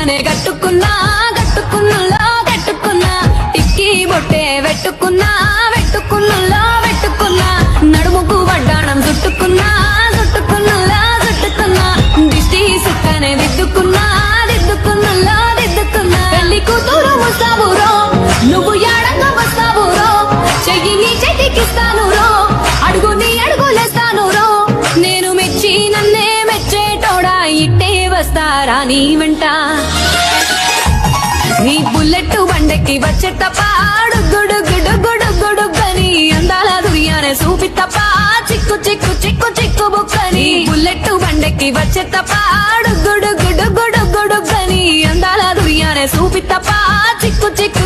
సిక్కనే కట్టుకున్నా కట్టుకున్నుల్లో కట్టుకున్నా టిక్కి బొట్టే వెట్టుకున్నా వెట్టుకున్నుల్లో వెట్టుకున్నా నడుముకు వడ్డాణం చుట్టుకున్నా చుట్టుకున్నుల్లో చుట్టుకున్నా దిష్టి సిక్కనే దిద్దుకున్నా దిద్దుకున్నుల్లో దిద్దుకున్నా పెళ్లి కూతురు ముస్తాబురో నువ్వు యాడంగా వస్తావురో చెయ్యి నీ చెయ్యికిస్తాను రో అడుగు నీ అడుగులేస్తాను రో నేను మెచ్చి నన్నే మెచ్చేటోడా ఇట్టే వస్తారా నీ వెంట నీ బుల్లెట్ బండెక్కి వచ్చే తప్ప గుడుగుడుగుడుగుడుగుడుగని అందాల దుర్యానే చూపి తప్ప చిక్కు చిక్కు చిక్కు చిక్కు బుక్కని బుల్లెట్ బండెక్కి వచ్చే తప్ప గుడుగుడుగుడుగుడుగని అందాల దుర్యానే చూపి తప్ప చిక్కు చిక్కు